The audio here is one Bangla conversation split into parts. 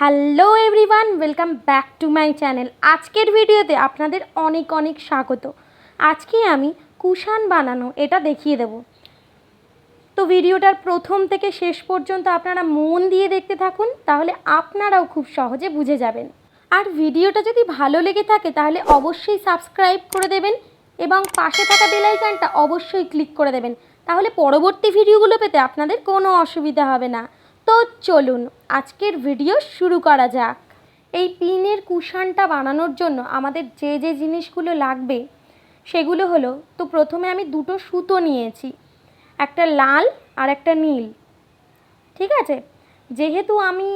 Hello everyone, welcome back to my channel. আজকের ভিডিওতে আপনাদের অনেক অনেক স্বাগত। আজকে আমি কুশান বানানো এটা দেখিয়ে দেব। তো ভিডিওটার প্রথম থেকে শেষ পর্যন্ত আপনারা মন দিয়ে দেখতে থাকুন, তাহলে আপনারাও খুব সহজে বুঝে যাবেন। আর ভিডিওটা যদি ভালো লেগে থাকে তাহলে অবশ্যই সাবস্ক্রাইব করে দেবেন এবং পাশে থাকা বেল আইকনটা অবশ্যই ক্লিক করে দেবেন, তাহলে পরবর্তী ভিডিওগুলো পেতে আপনাদের কোনো অসুবিধা হবে না। তো চলুন আজকের ভিডিও শুরু করা যাক। এই পিনের কুশানটা বানানোর জন্য আমাদের যে যে জিনিসগুলো লাগবে সেগুলো হলো, তো প্রথমে আমি দুটো সুতো নিয়েছি, একটা লাল আর একটা নীল। ঠিক আছে, যেহেতু আমি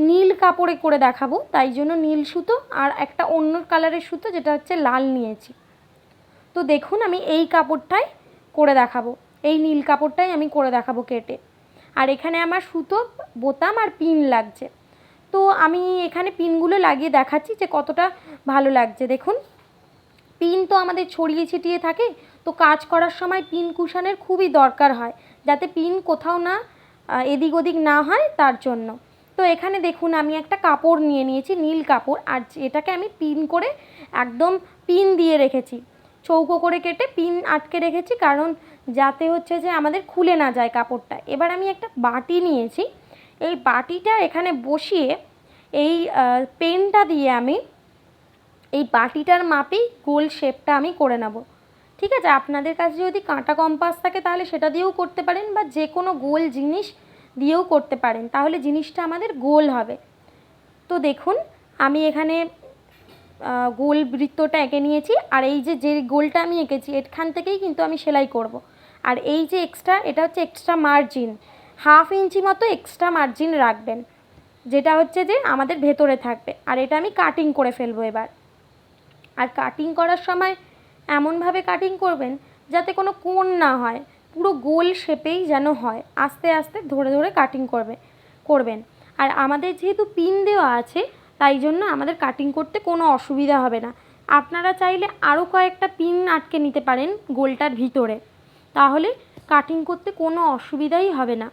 নীল কাপড়ে করে দেখাবো তাই জন্য নীল সুতো আর একটা অন্য কালারের সুতো যেটা হচ্ছে লাল নিয়েছি। তো দেখুন আমি এই কাপড়টাই করে দেখাবো, এই নীল কাপড়টাই আমি করে দেখাবো কেটে। আর এখানে আমার সুতো, বোতাম আর পিন লাগছে। তো আমি এখানে পিনগুলো লাগিয়ে দেখাচ্ছি যে কতটা ভালো লাগছে। দেখুন, পিন তো আমাদের ছড়িয়ে ছিটিয়ে থাকে, তো কাজ করার সময় পিন কুশানের খুবই দরকার হয়, যাতে পিন কোথাও না এদিক ওদিক না হয় তার জন্য। তো এখানে দেখুন আমি একটা কাপড় নিয়ে নিয়েছি, নীল কাপড়, আর এটাকে আমি পিন করে একদম পিন দিয়ে রেখেছি, চৌকো করে কেটে পিন আটকে রেখেছি, কারণ যাতে হচ্ছে যে আমাদের খুলে না যায় কাপড়টা। এবার আমি একটা বাটি নিয়েছি, এই বাটিটা এখানে বসিয়ে এই পেনটা দিয়ে আমি এই বাটিটার মাপেই গোল শেপটা আমি করে নেব। ঠিক আছে, আপনাদের কাছে যদি কাঁটা কম্পাস থাকে তাহলে সেটা দিয়েও করতে পারেন, বা যে কোনো গোল জিনিস দিয়েও করতে পারেন, তাহলে জিনিসটা আমাদের গোল হবে। তো দেখুন আমি এখানে গোল বৃত্তটা এঁকে নিয়েছি, আর এই যে গোলটা আমি এঁকেছি এখান থেকেই কিন্তু আমি সেলাই করব। আর এই যে এক্সট্রা, এটা হচ্ছে এক্সট্রা মার্জিন, 1/2 ইঞ্চি মতো এক্সট্রা মার্জিন রাখবেন, যেটা হচ্ছে যে আমাদের ভেতরে থাকবে। আর এটা আমি কাটিং করে ফেলবো এবার। আর কাটিং করার সময় এমনভাবে কাটিং করবেন যাতে কোনো কোণ না হয়, পুরো গোল শেপেই যেন হয়, আস্তে আস্তে ধরে ধরে কাটিং করবেন। আর আমাদের যেহেতু পিন দেওয়া আছে তাই জন্য আমাদের কাটিং করতে কোনো অসুবিধা হবে না। আপনারা চাইলে আরও কয়েকটা পিন আটকে নিতে পারেন গোলটার ভিতরে, তাহলে কাটিং করতে কোনো অসুবিধাই হবে না।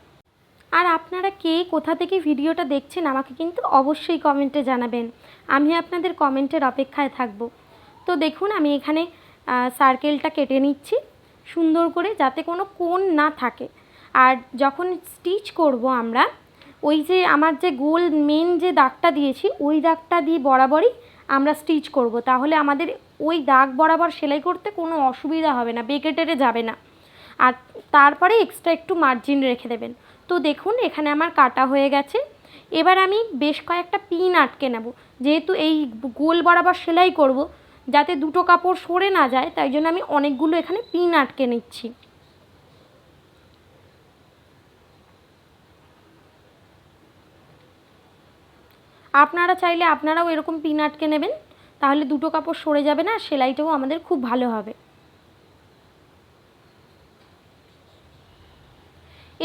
আর আপনারা কে কোথা থেকে ভিডিওটা দেখছেন আমাকে কিন্তু অবশ্যই কমেন্টে জানাবেন, আমি আপনাদের কমেন্টের অপেক্ষায় থাকব। তো দেখুন আমি এখানে সার্কেলটা কেটে নিচ্ছি সুন্দর করে, যাতে কোনো কোণ না থাকে। আর যখন স্টিচ করব আমরা, ওই যে আমার যে গোল মেন যে দাগটা দিয়েছি ওই দাগটা দিয়ে বরাবরই আমরা স্টিচ করব, তাহলে আমাদের ওই দাগ বরাবর সেলাই করতে কোনো অসুবিধা হবে না, বেঁকে টেরে যাবে না। আর তারপরে এক্সট্রা একটু মার্জিন রেখে দেবেন। তো দেখুন এখানে আমার কাটা হয়ে গেছে। এবার আমি বেশ কয়েকটা পিন আটকে নেব, যেহেতু এই গোল বরাবর সেলাই করব, যাতে দুটো কাপড় সরে না যায় তাই জন্য আমি অনেকগুলো এখানে পিন আটকে নিচ্ছি। আপনারা চাইলে আপনারাও এরকম পিন আটকে নেবেন, তাহলে দুটো কাপড় সরে যাবে না, সেলাইটাও আমাদের খুব ভালো হবে।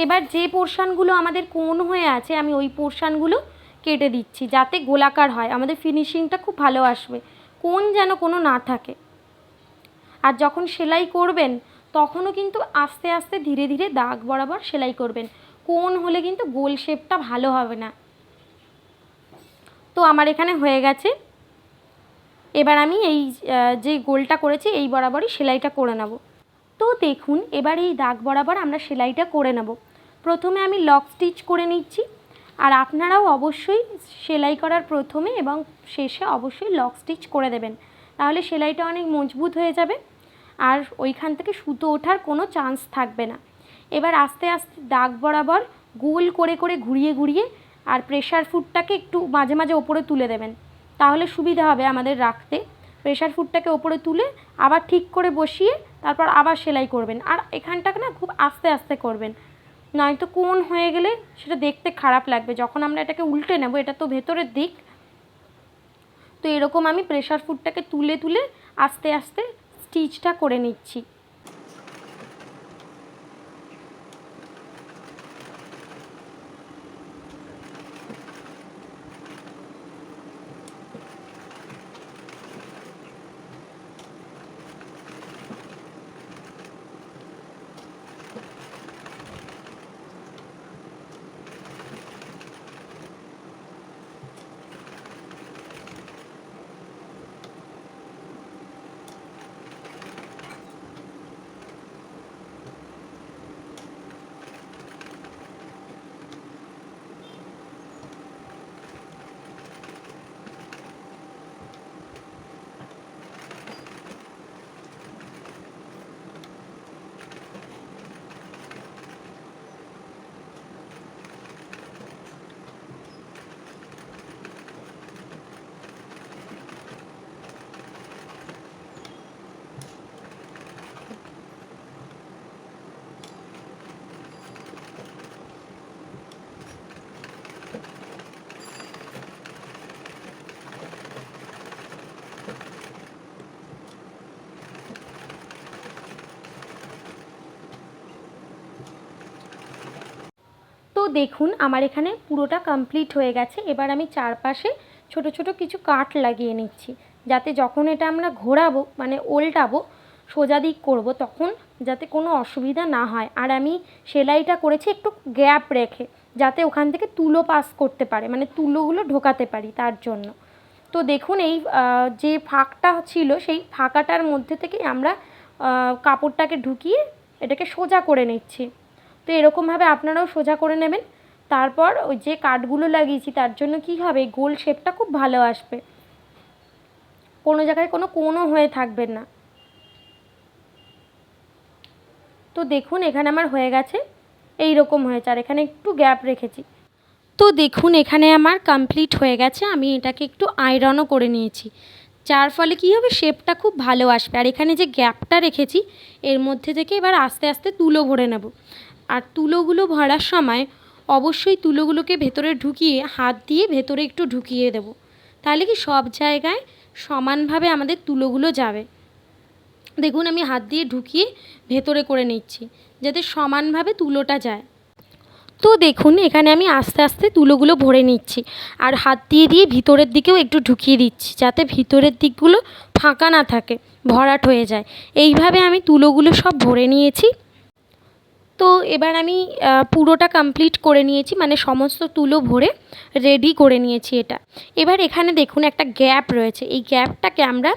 এবার যে পোর্শানগুলো আমাদের কোণ হয়ে আছে আমি ওই পোর্শানগুলো কেটে দিচ্ছি, যাতে গোলাকার হয়, আমাদের ফিনিশিংটা খুব ভালো আসবে, কোণ যেন কোনো না থাকে। আর যখন সেলাই করবেন তখনও কিন্তু আস্তে আস্তে ধীরে ধীরে দাগ বরাবর সেলাই করবেন, কোণ হলে কিন্তু গোল শেপটা ভালো হবে না। তো আমার এখানে হয়ে গেছে। এবার আমি এই যে গোলটা করেছি এই বরাবরই সেলাইটা করে নেব। তো দেখুন এবার এই দাগ বরাবর আমরা সেলাইটা করে নেব। প্রথমে আমি লক স্টিচ করে নিচ্ছি, আর আপনারাও অবশ্যই সেলাই করার প্রথমে এবং শেষে অবশ্যই লক স্টিচ করে দেবেন, তাহলে সেলাইটা অনেক মজবুত হয়ে যাবে আর ওইখান থেকে সুতো ওঠার কোনো চান্স থাকবে না। এবার আস্তে আস্তে দাগ বরাবর গোল করে করে ঘুরিয়ে ঘুরিয়ে আর প্রেশার ফুটটাকে একটু মাঝে মাঝে ওপরে তুলে দেবেন, তাহলে সুবিধা হবে আমাদের রাখতে। প্রেশার ফুটটাকে ওপরে তুলে আবার ঠিক করে বসিয়ে তারপর আবার সেলাই করবেন, আর এখানটাকে না খুব আস্তে আস্তে করবেন, নয়তো কোণ হয়ে গেলে সেটা দেখতে খারাপ লাগবে। যখন আমরা এটাকে উল্টে নেব, এটা তো ভেতরের দিক, তো এরকম আমি প্রেশার ফুটটাকে তুলে তুলে আস্তে আস্তে স্টিচটা করে নিচ্ছি। দেখুন আমার এখানে পুরোটা কমপ্লিট হয়ে গেছে। এবার আমি চারপাশে ছোট ছোট কিছু কাট লাগিয়ে নিচ্ছি, যাতে যখন এটা আমরা ঘোরাবো মানে ওল্টাবো সোজা দিক করবো তখন যাতে কোনো অসুবিধা না হয়। আর আমি সেলাইটা করেছি একটু গ্যাপ রেখে, যাতে ওখান থেকে তুলো পাস করতে পারে, মানে তুলোগুলো ঢোকাতে পারি তার জন্য। তো দেখুন এই যে ফাঁকটা ছিল সেই ফাঁকাটার মধ্যে থেকে আমরা কাপড়টাকে ঢুকিয়ে এটাকে সোজা করে নিচ্ছি। তো এরকমভাবে আপনারাও সোজা করে নেবেন। তারপর ওই যে কাটগুলো লাগিয়েছি তার জন্য কী হবে, গোল শেপটা খুব ভালো আসবে, কোনো জায়গায় কোনো কোণও হয়ে থাকবে না। তো দেখুন এখানে আমার হয়ে গেছে, এই রকম হয়েছে, আর এখানে একটু গ্যাপ রেখেছি। তো দেখুন এখানে আমার কমপ্লিট হয়ে গেছে। আমি এটাকে একটু আয়রনও করে নিয়েছি, যার ফলে কী হবে, শেপটা খুব ভালো আসবে। আর এখানে যে গ্যাপটা রেখেছি এর মধ্যে থেকে এবার আস্তে আস্তে তুলো ভরে নেব। আর তুলোগুলো ভরার সময় অবশ্যই তুলোগুলোকে ভেতরে ঢুকিয়ে হাত দিয়ে ভেতরে একটু ঢুকিয়ে দেব, তাহলে কি সব জায়গায় সমানভাবে আমাদের তুলোগুলো যাবে। দেখুন আমি হাত দিয়ে ঢুকিয়ে ভেতরে করে নিচ্ছি যাতে সমানভাবে তুলোটা যায়। তো দেখুন এখানে আমি আস্তে আস্তে তুলোগুলো ভরে নিচ্ছি, আর হাত দিয়ে দিয়ে ভিতরের দিকেও একটু ঢুকিয়ে দিচ্ছি যাতে ভিতরের দিকগুলো ফাঁকা না থাকে, ভরাট হয়ে যায়। এইভাবে আমি তুলোগুলো সব ভরে নিয়েছি। তো এবার আমি পুরোটা কমপ্লিট করে নিয়েছি, মানে সমস্ত তুলো ভরে রেডি করে নিয়েছি এটা। এবার এখানে দেখুন একটা গ্যাপ রয়েছে, এই গ্যাপটাকে আমরা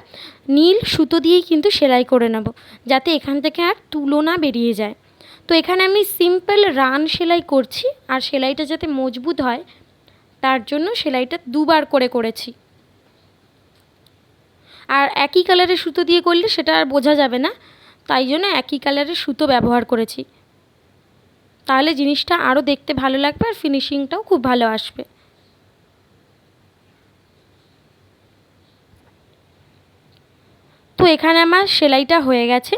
নীল সুতো দিয়েই কিন্তু সেলাই করে নেব, যাতে এখান থেকে আর তুলো না বেরিয়ে যায়। তো এখানে আমি সিম্পল রান সেলাই করছি, আর সেলাইটা যাতে মজবুত হয় তার জন্য সেলাইটা দুবার করে করেছি। আর একই কালারের সুতো দিয়ে করলে সেটা আর বোঝা যাবে না, তাই জন্য একই কালারের সুতো ব্যবহার করেছি, তাহলে জিনিসটা আরও দেখতে ভালো লাগবে আর ফিনিশিংটাও খুব ভালো আসবে। তো এখানে আমার সেলাইটা হয়ে গেছে।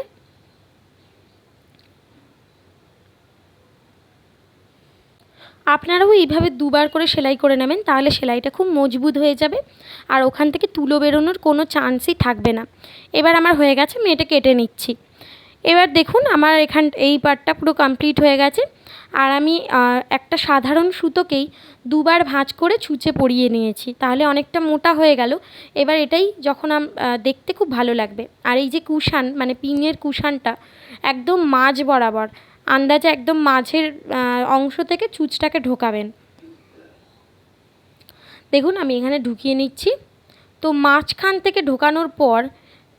আপনারাও এইভাবে দুবার করে সেলাই করে নেবেন, তাহলে সেলাইটা খুব মজবুত হয়ে যাবে আর ওখান থেকে তুলো বেরোনোর কোনো চান্সই থাকবে না। এবার আমার হয়ে গেছে, আমি এটা কেটে নিচ্ছি। এবার দেখুন আমার এই পার্টটা পুরো কমপ্লিট হয়ে গেছে। আর আমি একটা সাধারণ সুতোকেই দুবার ভাঁজ করে ছুঁচে পরিয়ে নিয়েছি, তাহলে অনেকটা মোটা হয়ে গেল। এবার এটাই যখন দেখতে খুব ভালো লাগবে। আর এই যে কুশান মানে পিনের কুশানটা একদম মাঝ বরাবর আন্দাজে একদম মাঝের অংশ থেকে ছুঁচটাকে ঢোকাবেন। দেখুন আমি এখানে ঢুকিয়ে নিচ্ছি। তো মাঝখান থেকে ঢোকানোর পর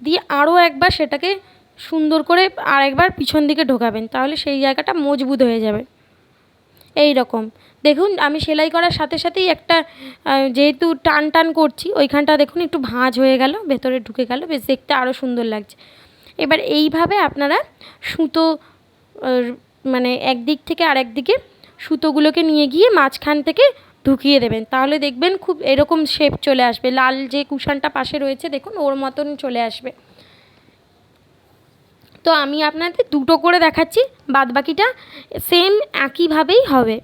দিয়ে আরও একবার সেটাকে সুন্দর করে আরেকবার পিছন দিকে ঢোকাবেন, তাহলে সেই জায়গাটা মজবুত হয়ে যাবে। এই রকম দেখুন আমি সেলাই করার সাথে সাথেই একটা যেহেতু টান টান করছি ওইখানটা দেখুন একটু ভাঁজ হয়ে গেল, ভেতরে ঢুকে গেল, বেশ দেখতে আরও সুন্দর লাগছে। এবার এইভাবে আপনারা সুতো মানে একদিক থেকে আরেক দিকে সুতোগুলোকে নিয়ে গিয়ে মাঝখান থেকে ঢুকিয়ে দেবেন, তাহলে দেখবেন খুব এরকম শেপ চলে আসবে। লাল যে কুশানটা পাশে রয়েছে দেখুন ওর মতন চলে আসবে। তো আমি আপনাদের দুটো করে দেখাচ্ছি, বাদবাকিটা সেম একইভাবেই হবে।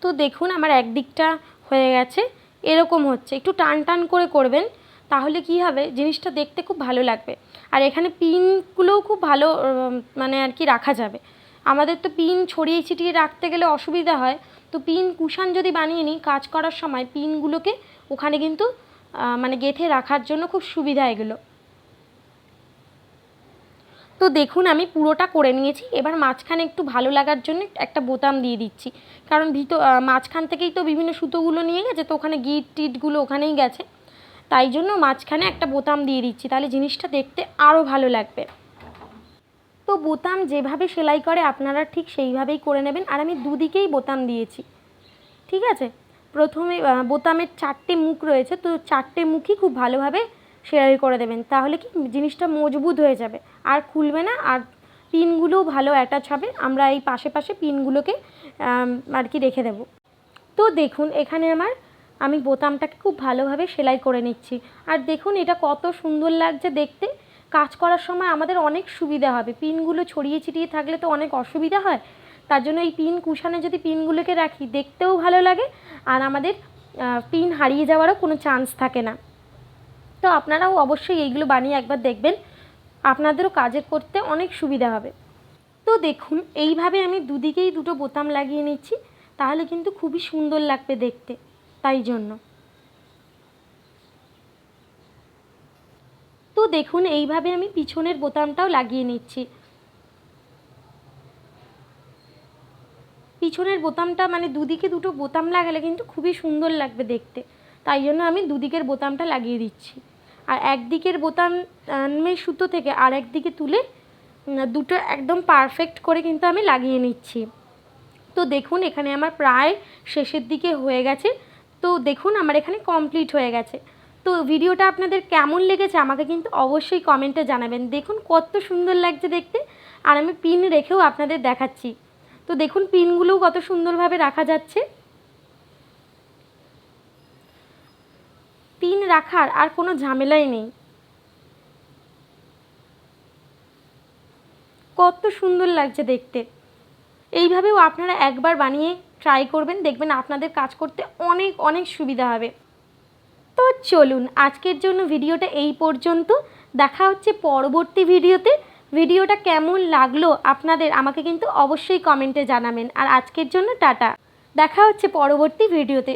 তো দেখুন আমার একদিকটা হয়ে গেছে, এরকম হচ্ছে, একটু টান টান করে করবেন, তাহলে কি হবে জিনিসটা দেখতে খুব ভালো লাগবে। আর এখানে পিনগুলোও খুব ভালো মানে আর কি রাখা যাবে। আমাদের তো পিন ছড়িয়ে ছিটিয়ে রাখতে গেলে অসুবিধা হয়, তো পিন কুশান যদি বানিয়ে নিই কাজ করার সময় পিনগুলোকে ওখানে কিন্তু মানে গেঁথে রাখার জন্য খুব সুবিধা এগুলো। তো দেখুন আমি পুরোটা করে নিয়েছি। এবার মাঝখানে একটু ভালো লাগার জন্য একটা বোতাম দিয়ে দিচ্ছি, কারণ মাঝখান থেকেই তো বিভিন্ন সুতোগুলো নিয়ে গেছে, তো ওখানে গিট টিটগুলো ওখানেই গেছে, তাই জন্য মাঝখানে একটা বোতাম দিয়ে দিচ্ছি, তাহলে জিনিসটা দেখতে আরও ভালো লাগবে। তো বোতাম যেভাবে সেলাই করে আপনারা ঠিক সেইভাবেই করে নেবেন। আর আমি দুদিকেই বোতাম দিয়েছি, ঠিক আছে। প্রথমে বোতামের 4টে মুখ রয়েছে, তো 4টে মুখই খুব ভালোভাবে সেলাই করে দেবেন, তাহলে কি জিনিসটা মজবুত হয়ে যাবে আর খুলবে না, আর পিনগুলোও ভালো অ্যাটাচ হবে। আমরা এই পাশে পাশে পিনগুলোকে আর কি রেখে দেব। তো দেখুন এখানে আমি বোতামটাকে খুব ভালোভাবে সেলাই করে নিচ্ছি, আর দেখুন এটা কত সুন্দর লাগছে দেখতে। কাজ করার সময় আমাদের অনেক সুবিধা হবে, পিনগুলো ছড়িয়ে ছিটিয়ে থাকলে তো অনেক অসুবিধা হয়, তার জন্য এই পিন কুশানে যদি পিনগুলোকে রাখি দেখতেও ভালো লাগে, আর আমাদের পিন হারিয়ে যাওয়ারও কোনো চান্স থাকে না। তো আপনারাও অবশ্যই এইগুলো বানিয়ে একবার দেখবেন, আপনাদেরও কাজে করতে অনেক সুবিধা হবে। তো দেখুন এইভাবে আমি দুদিকেই দুটো বোতাম লাগিয়ে নিচ্ছি, তাহলে কিন্তু খুবই সুন্দর লাগবে দেখতে, তাই জন্য। তো দেখুন এইভাবে আমি পিছনের বোতামটাও লাগিয়ে নিচ্ছি। পিছনের বোতামটা মানে দুদিকে দুটো বোতাম লাগালে কিন্তু খুবই সুন্দর লাগবে দেখতে, তাই জন্য আমি দুদিকের বোতামটা লাগিয়ে দিচ্ছি। আর একদিকের বোতামের সুতো থেকে আর একদিকে তুলে দুটো একদম পারফেক্ট করে কিন্তু আমি লাগিয়ে নিচ্ছি। তো দেখুন এখানে আমার প্রায় শেষের দিকে হয়ে গেছে। তো দেখুন আমার এখানে কমপ্লিট হয়ে গেছে। তো ভিডিওটা আপনাদের কেমন লেগেছে আমাকে কিন্তু অবশ্যই কমেন্টে জানাবেন। দেখুন কত সুন্দর লাগছে দেখতে, আর আমি পিন রেখেও আপনাদের দেখাচ্ছি। তো দেখুন পিনগুলোও কত সুন্দরভাবে রাখা যাচ্ছে। পিন রাখার আর কোনো ঝামেলাই নেই। কত সুন্দর লাগছে দেখতে। এইভাবেও আপনারা একবার বানিয়ে ট্রাই করবেন, দেখবেন আপনাদের কাজ করতে অনেক অনেক সুবিধা হবে। তো চলুন আজকের জন্য ভিডিওটা এই পর্যন্ত। দেখা হচ্ছে পরবর্তী ভিডিওতে। ভিডিওটা কেমন লাগলো আপনাদের আমাকে কিন্তু অবশ্যই কমেন্টে জানাবেন। আর আজকের জন্য টাটা, দেখা হচ্ছে পরবর্তী ভিডিওতে।